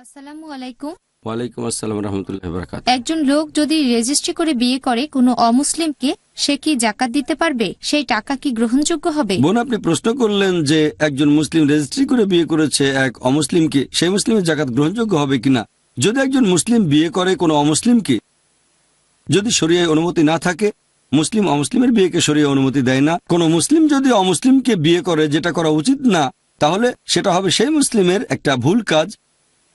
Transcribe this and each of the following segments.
আসসালামু আলাইকুম। ওয়ালাইকুম আসসালাম রহমতুল্লাহি ওয়া বারাকাতুহু। একজন লোক যদি রেজিস্ট্রি করে বিয়ে করে কোনো অমুসলিমকে, সে কি জাকাত দিতে পারবে? সেই টাকা কি গ্রহণযোগ্য হবে? বোন, আপনি প্রশ্ন করলেন যে একজন মুসলিম রেজিস্ট্রি করে বিয়ে করেছে এক অমুসলিমকে, সেই মুসলিমের জাকাত গ্রহণযোগ্য হবে কিনা। যদি একজন মুসলিম বিয়ে করে কোনো অমুসলিমকে, যদি শরিয়ায় অনুমতি না থাকে, মুসলিম অমুসলিমের বিয়েকে শরিয়া অনুমতি দেয় না। কোনো মুসলিম যদি অমুসলিমকে বিয়ে করে, যেটা করা উচিত না, তাহলে সেটা হবে সেই মুসলিমের একটা ভুল কাজ,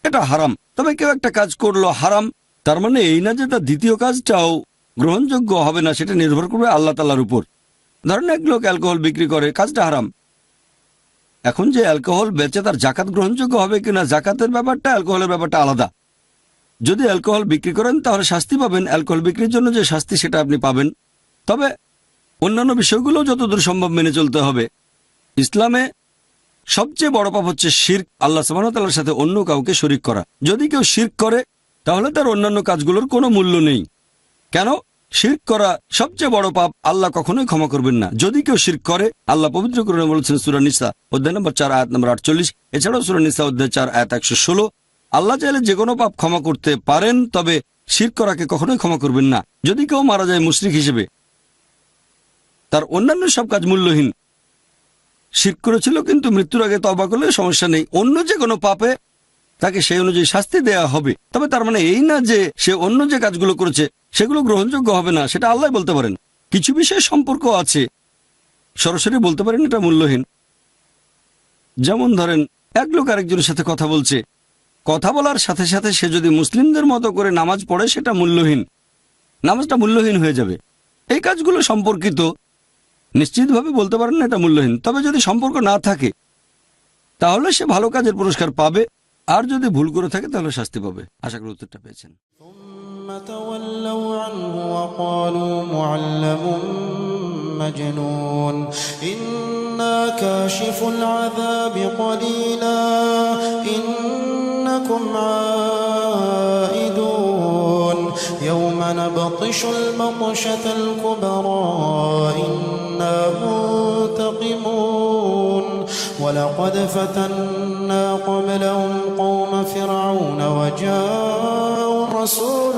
এটা হারাম। তবে কেউ একটা কাজ করলো হারাম, তার মানে এই না যে তার দ্বিতীয় কাজটাও গ্রহণযোগ্য হবে না। সেটা নির্ভর করবে আল্লাহ তাআলার উপর। ধরেন এক লোক অ্যালকোহল বিক্রি করে, কাজটা হারাম। এখন যে অ্যালকোহল বেচে তার জাকাত গ্রহণযোগ্য হবে কিনা, জাকাতের ব্যাপারটা অ্যালকোহলের ব্যাপারটা আলাদা। যদি অ্যালকোহল বিক্রি করেন তাহলে শাস্তি পাবেন, অ্যালকোহল বিক্রির জন্য যে শাস্তি সেটা আপনি পাবেন। তবে অন্যান্য বিষয়গুলো যতদূর সম্ভব মেনে চলতে হবে। ইসলামে সবচেয়ে বড় পাপ হচ্ছে শিরক, আল্লাহ সুবহানাহু ওয়া তাআলার সাথে অন্য কাউকে শরীক করা। যদি কেউ শিরক করে তাহলে তার অন্যান্য কাজগুলোর কোনো মূল্য নেই। কেন? শিরক করা সবচেয়ে বড় পাপ, আল্লাহ কখনোই ক্ষমা করবেন না। যদি কেউ শিরক করে, আল্লাহ পবিত্র কোরআনে বলেছেন সূরা নিসা অধ্যায় নম্বর 4 আয়াত নম্বর 48, এছাড়াও সূরা নিসা অধ্যায় 4 আয়াত 116, আল্লাহ চাইলে যে কোনো পাপ ক্ষমা করতে পারেন, তবে শিরক করাকে কখনোই ক্ষমা করবেন না। যদি কেউ মারা যায় মুশরিক হিসেবে, তার অন্যান্য সব কাজ মূল্যহীন। শিরক করেছিল কিন্তু মৃত্যুর আগে তওবা করলে সমস্যা নেই। অন্য যে কোনো পাপে তাকে সেই অনুযায়ী শাস্তি দেয়া হবে। তবে তার মানে এই না যে সে অন্য যে কাজগুলো করেছে সেগুলো গ্রহণযোগ্য হবে না, সেটা আল্লাহ বলতে পারেন। কিছু বিষয়ে সম্পর্ক আছে, সরাসরি বলতে পারেন এটা মূল্যহীন। যেমন ধরেন এক লোক আরেকজনের সাথে কথা বলছে, কথা বলার সাথে সাথে সে যদি মুসলিমদের মতো করে নামাজ পড়ে, সেটা মূল্যহীন, নামাজটা মূল্যহীন হয়ে যাবে। এই কাজগুলো সম্পর্কিত, নিশ্চিতভাবে বলতে পারেন না এটা মূল্যহীন। তবে যদি সম্পর্ক না থাকে তাহলে সে ভালো কাজের পুরস্কার পাবে, আর যদি ভুল করে থাকে তাহলে শাস্তি পাবে। আশা করি উত্তরটা পেয়েছেন। ثم تولوا عنه وقالوا معلم مجنون إنا كاشف العذاب قليلا إنكم عائدون يوم نبطش البطشة الكبرى إنا منتقمون ولقد فتنا قبلهم قوم فرعون وجاءوا رسول